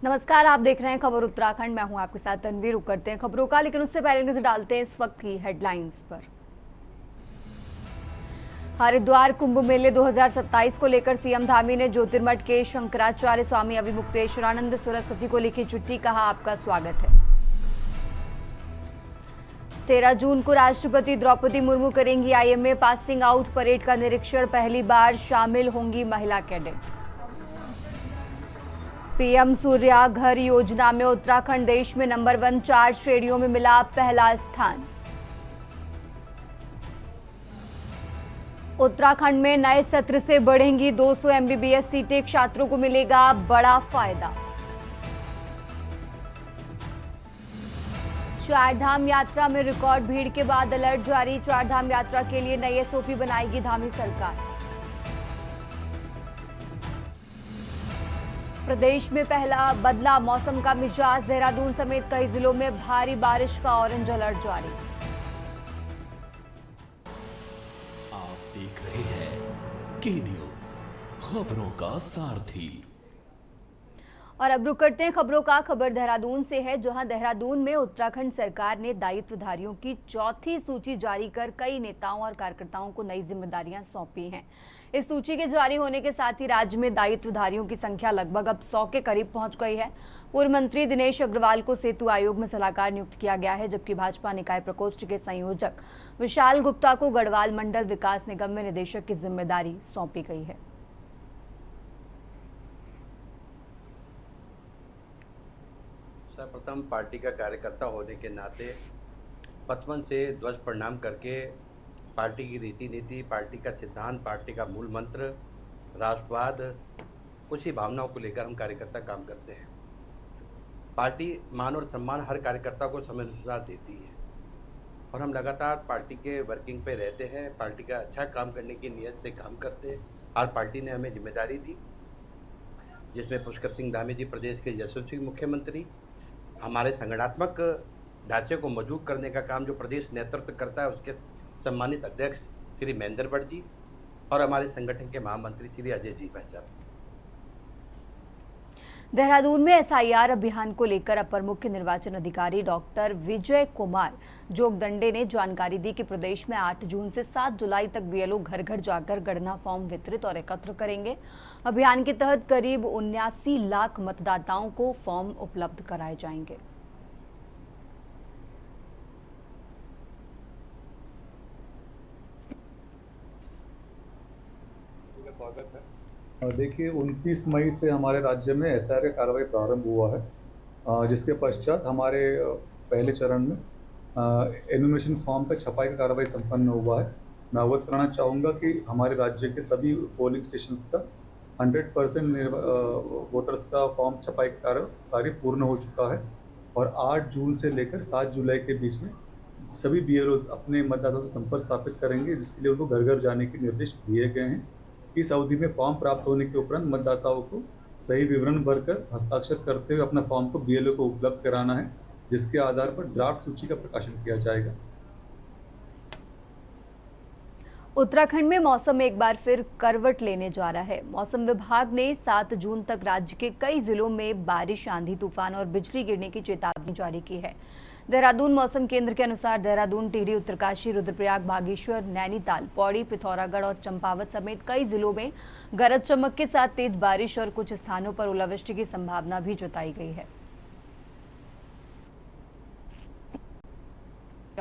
नमस्कार, आप देख रहे हैं खबर उत्तराखंड। मैं हूं आपके साथ तनवीर। रुक करते हैं खबरों का, लेकिन उससे पहले नजर डालते हैं इस वक्त की हेडलाइंस पर। हरिद्वार कुंभ मेले 2027 को लेकर सीएम धामी ने ज्योतिर्मठ के शंकराचार्य स्वामी अविमुक्तेश्वरानंद सरस्वती को लिखी चिट्ठी, कहा आपका स्वागत है। 13 जून को राष्ट्रपति द्रौपदी मुर्मू करेंगी आईएमए पासिंग आउट परेड का निरीक्षण। पहली बार शामिल होंगी महिला कैडेट। पीएम सूर्या घर योजना में उत्तराखंड देश में नंबर 1, 4 श्रेणियों में मिला पहला स्थान। उत्तराखंड में नए सत्र से बढ़ेंगी 200 एमबीबीएस सीटें, छात्रों को मिलेगा बड़ा फायदा। चारधाम यात्रा में रिकॉर्ड भीड़ के बाद अलर्ट जारी। चारधाम यात्रा के लिए नई एसओपी बनाएगी धामी सरकार। प्रदेश में पहला बदला मौसम का मिजाज। देहरादून समेत कई जिलों में भारी बारिश का ऑरेंज अलर्ट जारी। आप देख रहे हैं के न्यूज, खबरों का सारथी। और अब रुक करते हैं खबरों का। खबर देहरादून से है, जहां देहरादून में उत्तराखंड सरकार ने दायित्वधारियों की चौथी सूची जारी कर कई नेताओं और कार्यकर्ताओं को नई जिम्मेदारियां सौंपी हैं। इस सूची के जारी होने के साथ ही राज्य में दायित्वधारियों की संख्या लगभग अब 100 के करीब पहुंच गई है। पूर्व मंत्री दिनेश अग्रवाल को सेतु आयोग में सलाहकार नियुक्त किया गया है, जबकि भाजपा निकाय प्रकोष्ठ के संयोजक विशाल गुप्ता को गढ़वाल मंडल विकास निगम में निदेशक की जिम्मेदारी सौंपी गई है। सर्वप्रथम पार्टी का कार्यकर्ता होने के नाते बचपन से ध्वज प्रणाम करके पार्टी की रीति नीति, पार्टी का सिद्धांत, पार्टी का मूल मंत्र, राष्ट्रवाद, उसी भावनाओं को लेकर हम कार्यकर्ता काम करते हैं। पार्टी मान और सम्मान हर कार्यकर्ता को समय अनुसार देती है और हम लगातार पार्टी के वर्किंग पे रहते हैं। पार्टी का अच्छा काम करने की नीयत से काम करते हैं। आज पार्टी ने हमें जिम्मेदारी दी, जिसमें पुष्कर सिंह धामी जी प्रदेश के यशस्वी मुख्यमंत्री, हमारे संगठनात्मक ढांचे को मजबूत करने का काम जो प्रदेश नेतृत्व करता है उसके सम्मानित अध्यक्ष श्री महेंद्र भट्ट जी और हमारे संगठन के महामंत्री श्री अजय जी पहचान। देहरादून में एसआईआर अभियान को लेकर अपर मुख्य निर्वाचन अधिकारी डॉक्टर विजय कुमार जोगदंडे ने जानकारी दी कि प्रदेश में 8 जून से 7 जुलाई तक बीएलओ घर घर जाकर गणना फॉर्म वितरित और एकत्र करेंगे। अभियान के तहत करीब 79 लाख मतदाताओं को फॉर्म उपलब्ध कराए जाएंगे। स्वागत है। देखिए 29 मई से हमारे राज्य में एसआईआर की कार्रवाई प्रारंभ हुआ है, जिसके पश्चात हमारे पहले चरण में एनुमरेशन फॉर्म का छपाई का कार्रवाई संपन्न हुआ है। मैं अवगत कराना चाहूँगा कि हमारे राज्य के सभी पोलिंग स्टेशंस का 100% वोटर्स का फॉर्म छपाई का कार्य पूर्ण हो चुका है और 8 जून से लेकर 7 जुलाई के बीच में सभी बीएलओज अपने मतदाताओं से संपर्क स्थापित करेंगे, जिसके लिए उनको घर घर जाने के निर्देश दिए गए हैं। इस अवधि में फॉर्म प्राप्त होने के उपरांत मतदाताओं को सही विवरण भरकर हस्ताक्षर करते हुए अपना फॉर्म को बीएलओ को उपलब्ध कराना है, जिसके आधार पर ड्राफ्ट सूची का प्रकाशन किया जाएगा। उत्तराखंड में मौसम एक बार फिर करवट लेने जा रहा है। मौसम विभाग ने 7 जून तक राज्य के कई जिलों में बारिश, आंधी तूफान और बिजली गिरने की चेतावनी जारी की है। देहरादून मौसम केंद्र के अनुसार देहरादून, टिहरी, उत्तरकाशी, रुद्रप्रयाग, बागेश्वर, नैनीताल, पौड़ी, पिथौरागढ़ और चंपावत समेत कई जिलों में गरज चमक के साथ तेज बारिश और कुछ स्थानों पर ओलावृष्टि की संभावना भी जताई गई है।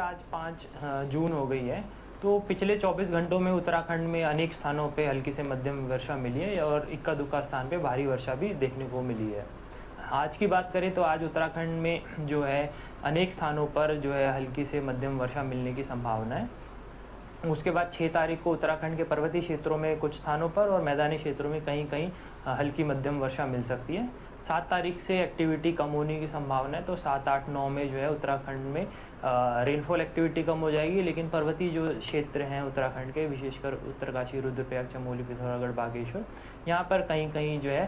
आज 5 जून हो गई है, तो पिछले 24 घंटों में उत्तराखंड में अनेक स्थानों पे हल्की से मध्यम वर्षा मिली है और इक्का दुक्का स्थान पे भारी वर्षा भी देखने को मिली है। आज की बात करें तो आज उत्तराखंड में जो है अनेक स्थानों पर जो है हल्की से मध्यम वर्षा मिलने की संभावना है। उसके बाद 6 तारीख को उत्तराखंड के पर्वतीय क्षेत्रों में कुछ स्थानों पर और मैदानी क्षेत्रों में कहीं कहीं हल्की मध्यम वर्षा मिल सकती है। 7 तारीख से एक्टिविटी कम होने की संभावना है, तो 7, 8, 9 में जो है उत्तराखंड में रेनफॉल एक्टिविटी कम हो जाएगी, लेकिन पर्वतीय जो क्षेत्र हैं उत्तराखंड के, विशेषकर उत्तरकाशी, रुद्रप्रयाग, चमोली, पिथौरागढ़, बागेश्वर, यहाँ पर कहीं कहीं जो है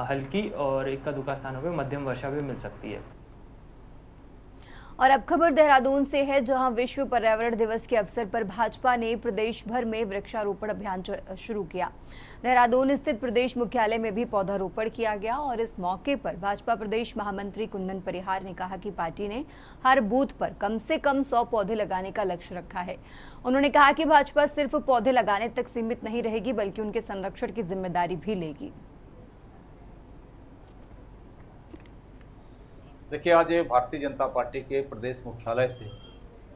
हल्की और इक्का दुक्का स्थानों पर मध्यम वर्षा भी मिल सकती है। और अब खबर देहरादून से है, जहां विश्व पर्यावरण दिवस के अवसर पर भाजपा ने प्रदेश भर में वृक्षारोपण अभियान शुरू किया। देहरादून स्थित प्रदेश मुख्यालय में भी पौधारोपण किया गया और इस मौके पर भाजपा प्रदेश महामंत्री कुंदन परिहार ने कहा कि पार्टी ने हर बूथ पर कम से कम 100 पौधे लगाने का लक्ष्य रखा है। उन्होंने कहा कि भाजपा सिर्फ पौधे लगाने तक सीमित नहीं रहेगी, बल्कि उनके संरक्षण की जिम्मेदारी भी लेगी। देखिए, आज भारतीय जनता पार्टी के प्रदेश मुख्यालय से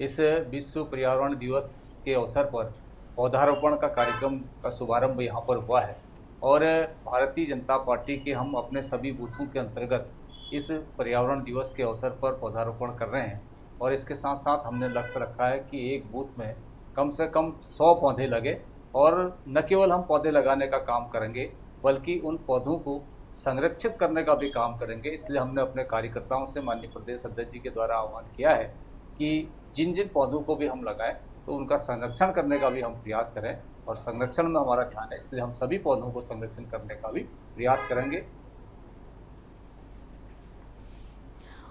इस विश्व पर्यावरण दिवस के अवसर पर पौधारोपण का कार्यक्रम का शुभारंभ यहाँ पर हुआ है और भारतीय जनता पार्टी के हम अपने सभी बूथों के अंतर्गत इस पर्यावरण दिवस के अवसर पर पौधारोपण कर रहे हैं। और इसके साथ साथ हमने लक्ष्य रखा है कि एक बूथ में कम से कम 100 पौधे लगे और न केवल हम पौधे लगाने का काम करेंगे, बल्कि उन पौधों को संरक्षित करने का भी काम करेंगे। इसलिए हमने अपने कार्यकर्ताओं से माननीय प्रदेश अध्यक्ष जी के द्वारा आह्वान किया है कि जिन जिन पौधों को भी हम लगाएं तो उनका संरक्षण करने का भी हम प्रयास करें और संरक्षण में हमारा ध्यान है, इसलिए हम सभी पौधों को संरक्षण करने का भी प्रयास करेंगे।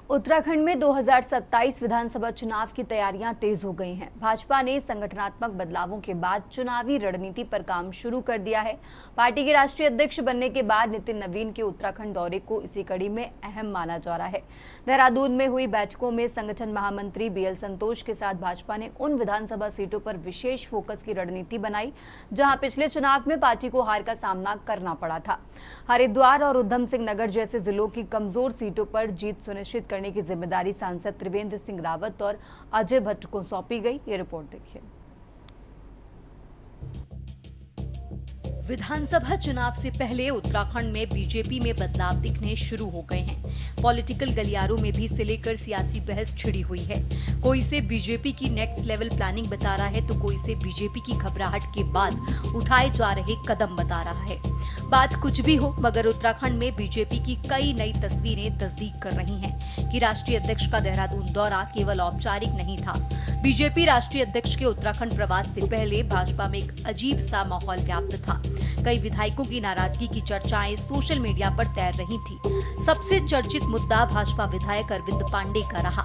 उत्तराखंड में 2027 विधानसभा चुनाव की तैयारियां तेज हो गई हैं। भाजपा ने संगठनात्मक बदलावों के बाद चुनावी रणनीति पर काम शुरू कर दिया है। पार्टी के राष्ट्रीय अध्यक्ष बनने के बाद नितिन नवीन के उत्तराखंड दौरे को इसी कड़ी में अहम माना जा रहा है। देहरादून में हुई बैठकों में संगठन महामंत्री BL संतोष के साथ भाजपा ने उन विधानसभा सीटों पर विशेष फोकस की रणनीति बनाई जहां पिछले चुनाव में पार्टी को हार का सामना करना पड़ा था। हरिद्वार और उधम सिंह नगर जैसे जिलों की कमजोर सीटों पर जीत सुनिश्चित करने की जिम्मेदारी सांसद त्रिवेंद्र सिंह रावत और अजय भट्ट को सौंपी गई। ये रिपोर्ट देखिए। विधानसभा चुनाव से पहले उत्तराखंड में बीजेपी में बदलाव दिखने शुरू हो गए हैं। पॉलिटिकल गलियारों में भी इसे लेकर सियासी बहस छिड़ी हुई है। कोई इसे बीजेपी की नेक्स्ट लेवल प्लानिंग बता रहा है तो कोई इसे बीजेपी की घबराहट के बाद उठाए जा रहे कदम बता रहा है। बात कुछ भी हो, मगर उत्तराखंड में बीजेपी की कई नई तस्वीरें तस्दीक कर रही हैं कि राष्ट्रीय अध्यक्ष का देहरादून दौरा केवल औपचारिक नहीं था। बीजेपी राष्ट्रीय अध्यक्ष के उत्तराखंड प्रवास से पहले भाजपा में एक अजीब सा माहौल व्याप्त था। कई विधायकों की नाराजगी की चर्चाएं सोशल मीडिया पर तैर रही थी। सबसे चर्चित मुद्दा भाजपा विधायक अरविंद पांडे का रहा।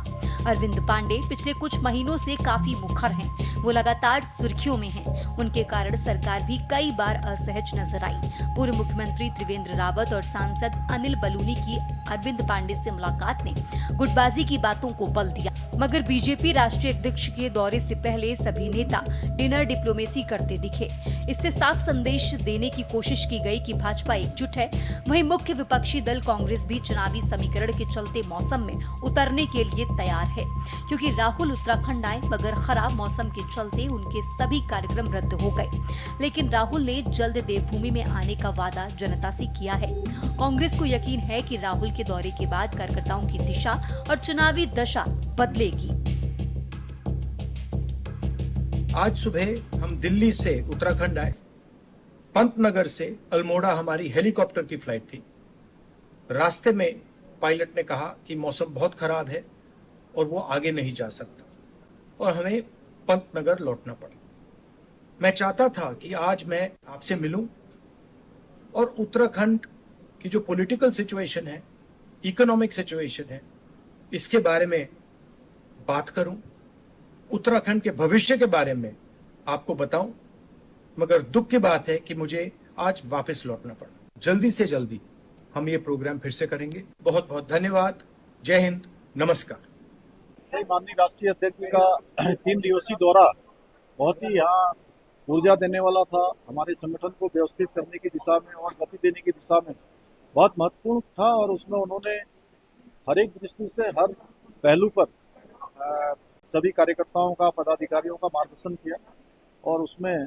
अरविंद पांडे पिछले कुछ महीनों से काफी मुखर हैं। वो लगातार सुर्खियों में हैं। उनके कारण सरकार भी कई बार असहज नजर आई। पूर्व मुख्यमंत्री त्रिवेंद्र रावत और सांसद अनिल बलूनी की अरविंद पांडे से मुलाकात ने गुटबाजी की बातों को बल दिया। मगर बीजेपी राष्ट्रीय अध्यक्ष के दौरे से पहले सभी नेता डिनर डिप्लोमेसी करते दिखे। इससे साफ संदेश देने की कोशिश की गई कि भाजपा एकजुट है। वहीं मुख्य विपक्षी दल कांग्रेस भी चुनावी समीकरण के चलते मौसम में उतरने के लिए तैयार है, क्योंकि राहुल उत्तराखंड आए मगर खराब मौसम के चलते उनके सभी कार्यक्रम रद्द हो गए। लेकिन राहुल ने जल्द देवभूमि में आने का वादा जनता से किया है। कांग्रेस को यकीन है कि राहुल के दौरे के बाद कार्यकर्ताओं की दिशा और चुनावी दशा बदलेगी। आज सुबह हम दिल्ली से उत्तराखंड आए। पंतनगर से अल्मोड़ा हमारी हेलीकॉप्टर की फ्लाइट थी। रास्ते में पायलट ने कहा कि मौसम बहुत खराब है और वो आगे नहीं जा सकता और हमें पंतनगर लौटना पड़ा। मैं चाहता था कि आज मैं आपसे मिलूं और उत्तराखंड की जो पॉलिटिकल सिचुएशन है, इकोनॉमिक सिचुएशन है, इसके बारे में बात करूं, उत्तराखंड के भविष्य के बारे में आपको बताऊं। मगर दुख की बात है कि मुझे आज वापस लौटना पड़ा। जल्दी से जल्दी हम ये प्रोग्राम फिर से करेंगे। बहुत बहुत धन्यवाद। जय हिंद, नमस्कार। माननीय राष्ट्रीय अध्यक्ष जी का 3 दिवसीय दौरा बहुत ही यहाँ ऊर्जा देने वाला था। हमारे संगठन को व्यवस्थित करने की दिशा में और गति देने की दिशा में बहुत महत्वपूर्ण था और उसमें उन्होंने हर एक दृष्टि से हर पहलू पर सभी कार्यकर्ताओं का, पदाधिकारियों का मार्गदर्शन किया और उसमें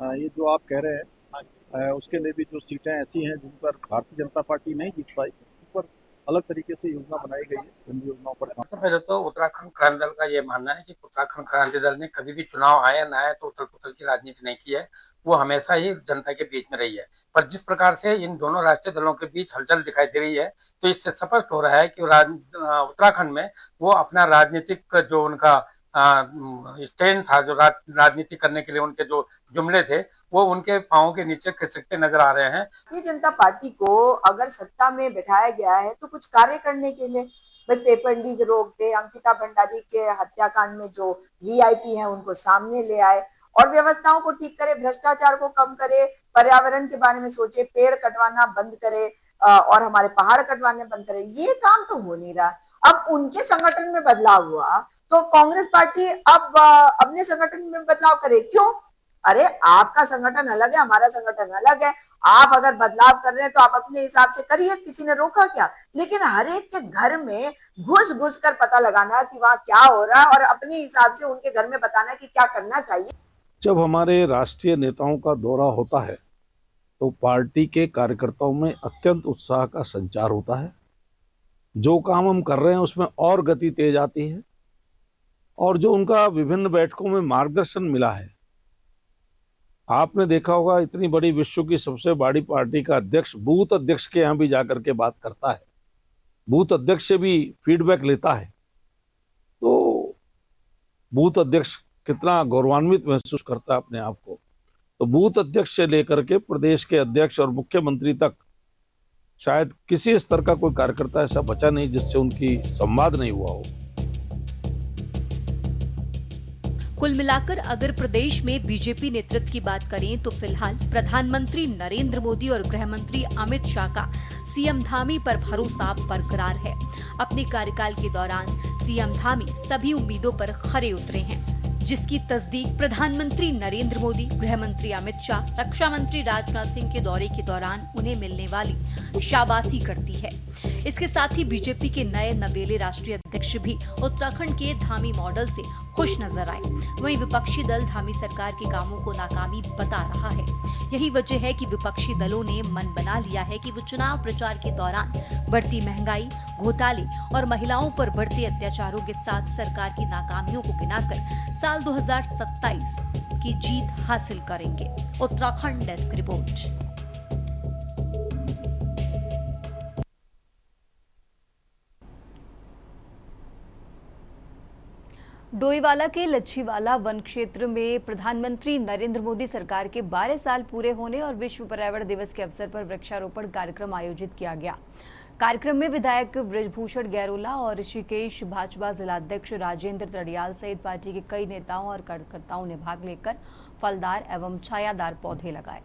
ये जो आप कह रहे हैं उसके लिए भी जो सीटें ऐसी हैं जिन पर भारतीय जनता पार्टी नहीं जीत पाई, उन पर अलग तरीके से योजना बनाई गई है। उन योजनाओं पर सबसे पहले तो उत्तराखंड क्रांति दल का ये मानना है कि उत्तराखंड क्रांति दल ने कभी भी चुनाव आए ना आए तो उथल पुथल की राजनीति नहीं की है। वो हमेशा ही जनता के बीच में रही है। पर जिस प्रकार से इन दोनों राष्ट्रीय दलों के बीच हलचल दिखाई दे रही है, तो इससे स्पष्ट हो रहा है कि उत्तराखंड में वो अपना राजनीतिक जो उनका स्टैंड था, जो राजनीति करने के लिए उनके जो जुमले थे, वो उनके पांवों के नीचे खिसकते नजर आ रहे हैं। भारतीय जनता पार्टी को अगर सत्ता में बैठाया गया है तो कुछ कार्य करने के लिए, भाई पेपर लीक रोक दे, अंकिता भंडारी के हत्याकांड में जो वीआईपी हैं उनको सामने ले आए और व्यवस्थाओं को ठीक करे, भ्रष्टाचार को कम करे, पर्यावरण के बारे में सोचे, पेड़ कटवाना बंद करे और हमारे पहाड़ कटवाने बंद करे। ये काम तो हो नहीं रहा। अब उनके संगठन में बदलाव हुआ तो कांग्रेस पार्टी अब अपने संगठन में बदलाव करे, क्यों? अरे आपका संगठन अलग है, हमारा संगठन अलग है। आप अगर बदलाव कर रहे हैं तो आप अपने हिसाब से करिए, किसी ने रोका क्या? लेकिन हर एक के घर में घुस घुस कर पता लगाना कि वहां क्या हो रहा है और अपने हिसाब से उनके घर में बताना कि क्या करना चाहिए। जब हमारे राष्ट्रीय नेताओं का दौरा होता है तो पार्टी के कार्यकर्ताओं में अत्यंत उत्साह का संचार होता है। जो काम हम कर रहे हैं उसमें और गति तेज आती है और जो उनका विभिन्न बैठकों में मार्गदर्शन मिला है, आपने देखा होगा इतनी बड़ी विश्व की सबसे बड़ी पार्टी का अध्यक्ष बूथ अध्यक्ष के यहाँ भी जाकर के बात करता है, बूथ अध्यक्ष से भी फीडबैक लेता है। तो बूथ अध्यक्ष कितना गौरवान्वित महसूस करता है अपने आप को। तो बूथ अध्यक्ष से लेकर के प्रदेश के अध्यक्ष और मुख्यमंत्री तक शायद किसी स्तर का कोई कार्यकर्ता ऐसा बचा नहीं जिससे उनकी संवाद नहीं हुआ हो। कुल मिलाकर अगर प्रदेश में बीजेपी नेतृत्व की बात करें तो फिलहाल प्रधानमंत्री नरेंद्र मोदी और गृह मंत्री अमित शाह का सीएम धामी पर भरोसा बरकरार है। अपने कार्यकाल के दौरान सीएम धामी सभी उम्मीदों पर खरे उतरे हैं, जिसकी तस्दीक प्रधानमंत्री नरेंद्र मोदी, गृह मंत्री अमित शाह, रक्षा मंत्री राजनाथ सिंह के दौरे के दौरान उन्हें मिलने वाली शाबाशी करती है। इसके साथ ही बीजेपी के नए नवेले राष्ट्रीय अध्यक्ष भी उत्तराखंड के धामी मॉडल से खुश नजर आए। वहीं विपक्षी दल धामी सरकार के कामों को नाकामी बता रहा है। यही वजह है कि विपक्षी दलों ने मन बना लिया है कि वो चुनाव प्रचार के दौरान बढ़ती महंगाई, घोटाले और महिलाओं पर बढ़ते अत्याचारों के साथ सरकार की नाकामियों को गिनाकर साल 2027 की जीत हासिल करेंगे। Uttarakhand desk report. डोईवाला के लच्छीवाला वन क्षेत्र में प्रधानमंत्री नरेंद्र मोदी सरकार के 12 साल पूरे होने और विश्व पर्यावरण दिवस के अवसर पर वृक्षारोपण कार्यक्रम आयोजित किया गया। कार्यक्रम में विधायक बृजभूषण गैरोला और ऋषिकेश भाजपा जिलाध्यक्ष राजेंद्र तड़ियाल सहित पार्टी के कई नेताओं और कार्यकर्ताओं ने भाग लेकर फलदार एवं छायादार पौधे लगाए।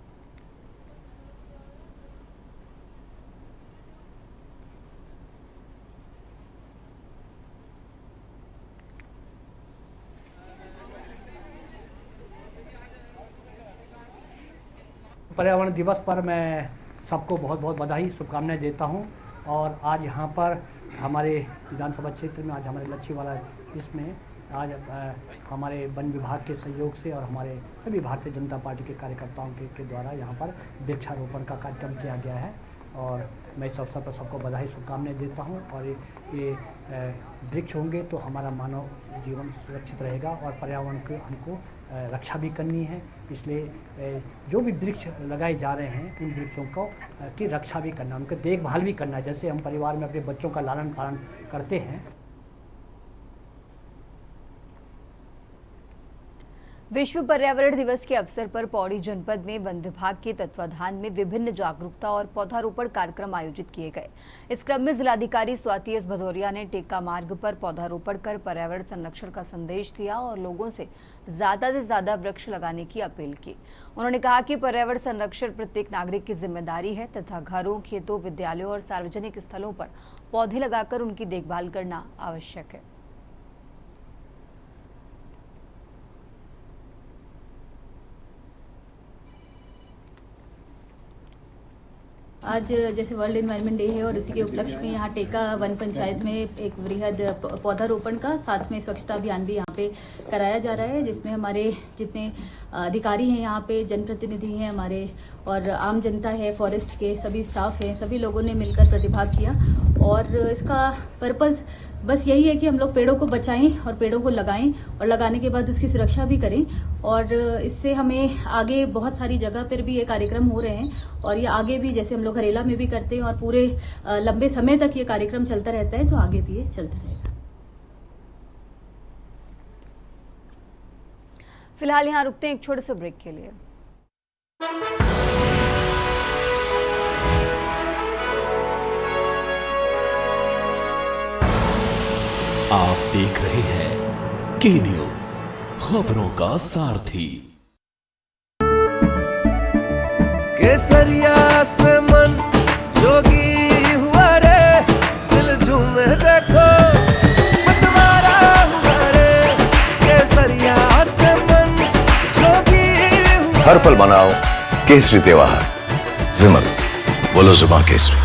पर्यावरण दिवस पर मैं सबको बहुत बहुत बधाई शुभकामनाएं देता हूं। और आज यहाँ पर हमारे विधानसभा क्षेत्र में आज हमारे लच्छीवाला इसमें आज हमारे वन विभाग के सहयोग से और हमारे सभी भारतीय जनता पार्टी के कार्यकर्ताओं के द्वारा यहाँ पर वृक्षारोपण का कार्यक्रम किया गया है। और मैं इस अवसर पर सबको बधाई शुभकामनाएं देता हूँ। और ये वृक्ष होंगे तो हमारा मानव जीवन सुरक्षित रहेगा और पर्यावरण की हमको रक्षा भी करनी है। इसलिए जो भी वृक्ष लगाए जा रहे हैं उन वृक्षों को की रक्षा भी करना, उनकी देखभाल भी करना है। जैसे हम परिवार में अपने बच्चों का लालन पालन करते हैं। विश्व पर्यावरण दिवस के अवसर पर पौड़ी जनपद में वन विभाग के तत्वाधान में विभिन्न जागरूकता और पौधारोपण कार्यक्रम आयोजित किए गए। इस क्रम में जिलाधिकारी स्वाति एस भदौरिया ने टेका मार्ग पर पौधारोपण कर पर्यावरण संरक्षण का संदेश दिया और लोगों से ज्यादा वृक्ष लगाने की अपील की। उन्होंने कहा कि पर्यावरण संरक्षण प्रत्येक नागरिक की जिम्मेदारी है तथा घरों, खेतों, विद्यालयों और सार्वजनिक स्थलों पर पौधे लगाकर उनकी देखभाल करना आवश्यक है। आज जैसे वर्ल्ड एनवायरनमेंट डे है और उसी के उपलक्ष्य में यहाँ टेका वन पंचायत में एक वृहद पौधारोपण का साथ में स्वच्छता अभियान भी यहाँ पे कराया जा रहा है, जिसमें हमारे जितने अधिकारी हैं यहाँ पे, जनप्रतिनिधि हैं हमारे और आम जनता है, फॉरेस्ट के सभी स्टाफ हैं, सभी लोगों ने मिलकर प्रतिभाग किया। और इसका पर्पज़ बस यही है कि हम लोग पेड़ों को बचाएं और पेड़ों को लगाएं और लगाने के बाद उसकी सुरक्षा भी करें। और इससे हमें आगे बहुत सारी जगह पर भी ये कार्यक्रम हो रहे हैं और ये आगे भी, जैसे हम लोग हरेला में भी करते हैं और पूरे लंबे समय तक ये कार्यक्रम चलता रहता है, तो आगे भी ये चलता रहेगा। फिलहाल यहाँ रुकते हैं एक छोटे से ब्रेक के लिए। आप देख रहे हैं के न्यूज, खबरों का सारथी। केसरिया से मन जोगी हुआ रे, दिल झूमे देखो मतवारा हुआ रे। केसरिया से मन जोगी हुआ। हर पल मनाओ केसरी त्योहार। विमल, बोलो जुबां केसरी।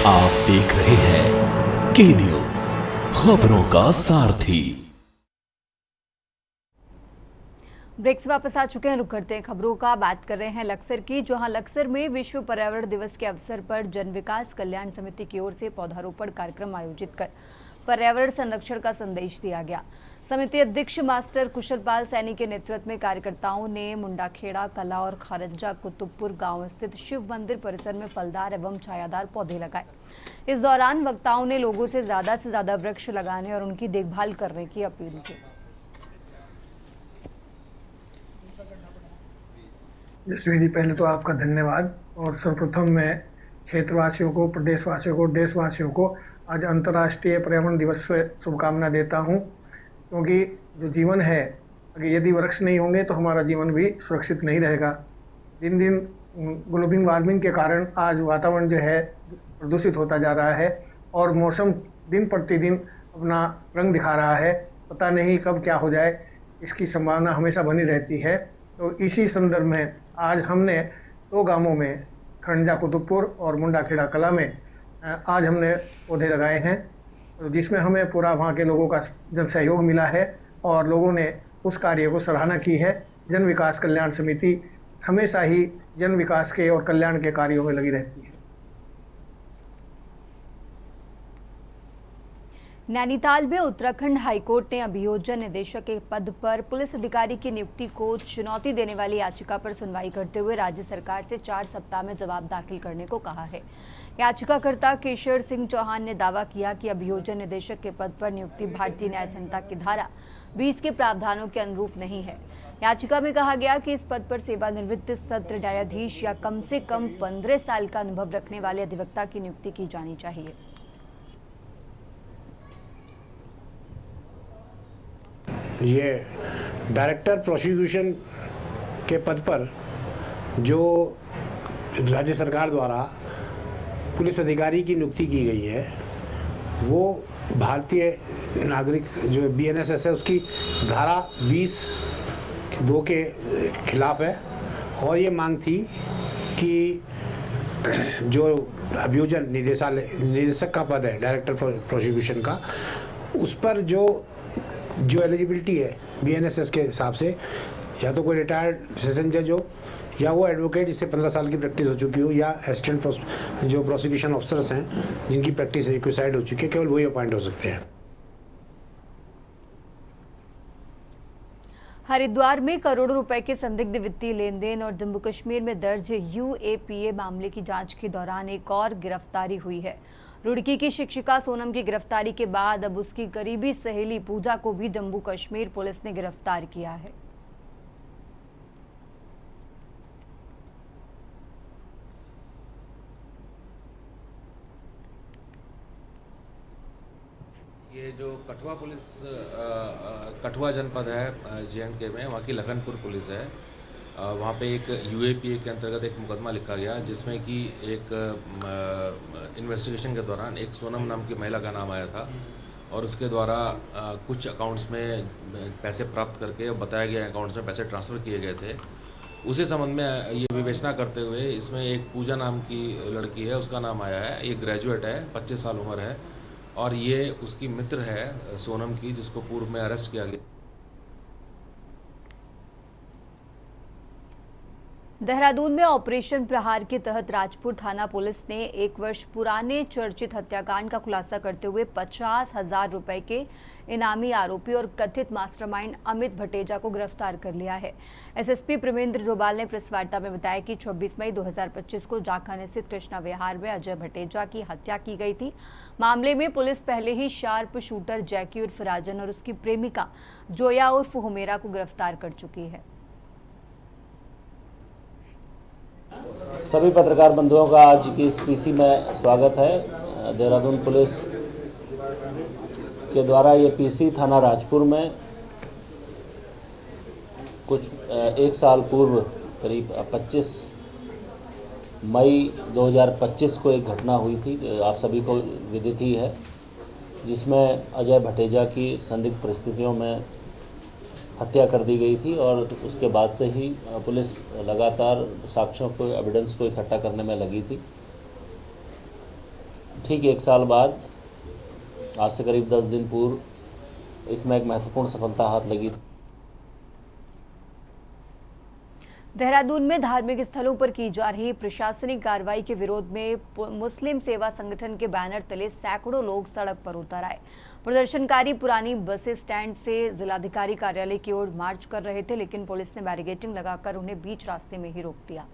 आप देख रहे हैं के न्यूज, खबरों का सारथी। ब्रेक से वापस आ चुके हैं, रुक करते हैं खबरों का। बात कर रहे हैं लक्सर की, जहां लक्सर में विश्व पर्यावरण दिवस के अवसर पर जन विकास कल्याण समिति की ओर से पौधारोपण कार्यक्रम आयोजित कर पर्यावरण संरक्षण का संदेश दिया गया। समिति अध्यक्ष मास्टर कुशलपाल सैनी के नेतृत्व में कार्यकर्ताओं ने मुंडाखेड़ा, कला और खरंजा कुतुबपुर गांव स्थित शिव मंदिर परिसर में फलदार एवं छायादार पौधे लगाए। इस दौरान वक्ताओं ने लोगों से ज्यादा वृक्ष लगाने और उनकी देखभाल करने की अपील की। यशवी जी, पहले तो आपका धन्यवाद और सर्वप्रथम मैं क्षेत्रवासियों को, प्रदेशवासियों को, देशवासियों को आज अंतर्राष्ट्रीय पर्यावरण दिवस से शुभकामना देता हूं, क्योंकि जो जीवन है, अगर यदि वृक्ष नहीं होंगे तो हमारा जीवन भी सुरक्षित नहीं रहेगा। दिन दिन ग्लोबल वार्मिंग के कारण आज वातावरण जो है प्रदूषित होता जा रहा है और मौसम दिन प्रतिदिन अपना रंग दिखा रहा है। पता नहीं कब क्या हो जाए, इसकी संभावना हमेशा बनी रहती है। तो इसी संदर्भ में आज हमने 2 गांवों में, खरंजा कुतुबपुर और मुंडाखेड़ा कला में आज हमने पौधे लगाए हैं, जिसमें हमें पूरा वहाँ के लोगों का जन सहयोग मिला है और लोगों ने उस कार्य को सराहना की है। जन विकास कल्याण समिति हमेशा ही जन विकास के और कल्याण के कार्यों में लगी रहती है। नैनीताल में उत्तराखंड हाईकोर्ट ने अभियोजन निदेशक के पद पर पुलिस अधिकारी की नियुक्ति को चुनौती देने वाली याचिका पर सुनवाई करते हुए राज्य सरकार से 4 सप्ताह में जवाब दाखिल करने को कहा है। याचिकाकर्ता केशर सिंह चौहान ने दावा किया कि अभियोजन निदेशक के पद पर नियुक्ति भारतीय न्याय संहिता की धारा 20 के प्रावधानों के अनुरूप नहीं है। याचिका में कहा गया कि इस पद पर सेवानिवृत्त सत्र न्यायाधीश या कम से कम 15 साल का अनुभव रखने वाले अधिवक्ता की नियुक्ति की जानी चाहिए। ये डायरेक्टर प्रोसिक्यूशन के पद पर जो राज्य सरकार द्वारा पुलिस अधिकारी की नियुक्ति की गई है, वो भारतीय नागरिक जो BNSS है उसकी धारा 20(2) के खिलाफ है। और ये मांग थी कि जो अभियोजन निदेशक का पद है, डायरेक्टर प्रोसिक्यूशन का, उस पर जो एलिजिबिलिटी है BNSS के हिसाब से, या तो कोई रिटायर्ड सेशन जज हो, या वो एडवोकेट जिससे 15 साल की प्रैक्टिस हो चुकी हो, या असिस्टेंट जो प्रोसिक्यूशन ऑफिसर्स हैं जिनकी प्रैक्टिस रिक्वायर्ड हो चुकी है, केवल वही अपॉइंट हो सकते हैं। हरिद्वार में करोड़ों रुपए के संदिग्ध वित्तीय लेन देन और जम्मू कश्मीर में दर्ज UAPA मामले की जांच के दौरान एक और गिरफ्तारी हुई है। रुड़की की शिक्षिका सोनम की गिरफ्तारी के बाद अब उसकी करीबी सहेली पूजा को भी जम्मू कश्मीर पुलिस ने गिरफ्तार किया है। ये जो कठुआ पुलिस, कठुआ जनपद है JNK में, वहाँ की लखनपुर पुलिस है। वहाँ पे एक UAPA के अंतर्गत एक मुकदमा लिखा गया, जिसमें कि एक इन्वेस्टिगेशन के दौरान एक सोनम नाम की महिला का नाम आया था और उसके द्वारा कुछ अकाउंट्स में पैसे प्राप्त करके बताया गया अकाउंट्स में पैसे ट्रांसफ़र किए गए थे। उसी संबंध में ये विवेचना करते हुए इसमें एक पूजा नाम की लड़की है, उसका नाम आया है। ये ग्रेजुएट है, 25 साल उम्र है और ये उसकी मित्र है सोनम की, जिसको पूर्व में अरेस्ट किया गया। देहरादून में ऑपरेशन प्रहार के तहत राजपुर थाना पुलिस ने 1 वर्ष पुराने चर्चित हत्याकांड का खुलासा करते हुए 50,000 रुपए के इनामी आरोपी और कथित मास्टरमाइंड अमित भटेजा को गिरफ्तार कर लिया है। SSP प्रेमेंद्र डोभाल ने प्रेस वार्ता में बताया कि 26 मई 2025 को जाखन स्थित कृष्णा विहार में अजय भटेजा की हत्या की गई थी। मामले में पुलिस पहले ही शार्प शूटर जैकी उर्फ राजन और उसकी प्रेमिका जोया उर्फ हुमेरा को गिरफ्तार कर चुकी है। सभी पत्रकार बंधुओं का आज की इस पीसी में स्वागत है। देहरादून पुलिस के द्वारा ये पीसी थाना राजपुर में कुछ एक साल पूर्व करीब 25 मई 2025 को एक घटना हुई थी, आप सभी को विदित ही है, जिसमें अजय भटेजा की संदिग्ध परिस्थितियों में हत्या कर दी गई थी और उसके बाद से ही पुलिस लगातार साक्ष्यों को, एविडेंस को इकट्ठा करने में लगी थी। ठीक एक साल बाद, आज से करीब 10 दिन पूर्व, इसमें एक महत्वपूर्ण सफलता हाथ लगी। देहरादून में धार्मिक स्थलों पर की जा रही प्रशासनिक कार्रवाई के विरोध में मुस्लिम सेवा संगठन के बैनर तले सैकड़ों लोग सड़क पर उतर आए। प्रदर्शनकारी पुरानी बस स्टैंड से जिलाधिकारी कार्यालय की ओर मार्च कर रहे थे, लेकिन पुलिस ने बैरिकेडिंग लगाकर उन्हें बीच रास्ते में ही रोक दिया।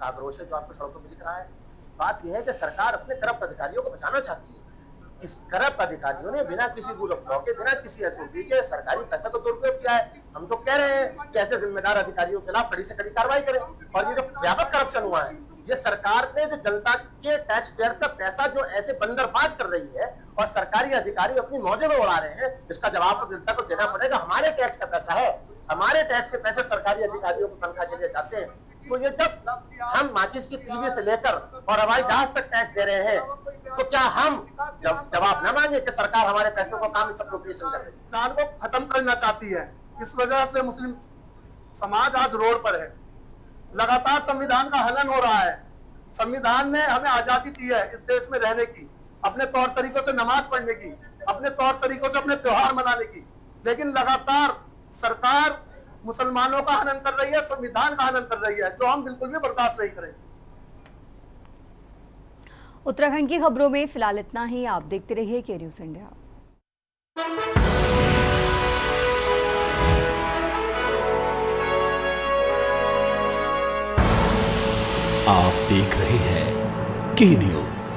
आक्रोश है जो आपको सड़कों पर दिख रहा है। बात यह है कि सरकार अपने करप्ट अधिकारियों को बचाना चाहती है। इस करप्ट अधिकारियों ने बिना किसी रूल ऑफ लॉ के, बिना किसी एसओपी के सरकारी पैसा को दुरुपयोग किया है। हम तो कह रहे हैं कि ऐसे जिम्मेदार अधिकारियों के खिलाफ कड़ी से कड़ी कार्रवाई करें। और ये जो व्यापक करप्शन हुआ है, ये सरकार ने जो जनता के टैक्स पेयर का पैसा जो ऐसे बंदरबाज कर रही है और सरकारी अधिकारी अपनी मौजे में उड़ा रहे हैं, इसका जवाब तो जनता को देना पड़ेगा। हमारे टैक्स का पैसा है, हमारे टैक्स के पैसे सरकारी अधिकारियों को तनख्वाह के लिए जाते हैं। तो ये जब हम माचिस की तीली से लेकर और हवाई जहाज तक टैक्स दे रहे हैं, तो क्या हम जवाब न मांगे कि सरकार हमारे पैसों को काम अप्रोप्रिएशन कर रही है? संविधान को खत्म करना चाहती है। इस वजह से मुस्लिम समाज आज रोड पर है। लगातार संविधान का हनन हो रहा है। संविधान ने हमें आजादी दी है इस देश में रहने की, अपने तौर तरीकों से नमाज पढ़ने की, अपने तौर तरीकों से अपने त्योहार मनाने की, लेकिन लगातार सरकार मुसलमानों का हनन कर रही है, संविधान का हनन कर रही है, जो हम बिल्कुल भी बर्दाश्त नहीं करेंगे। उत्तराखंड की खबरों में फिलहाल इतना ही। आप देखते रहिए के न्यूज़ इंडिया। आप देख रहे हैं के न्यूज़।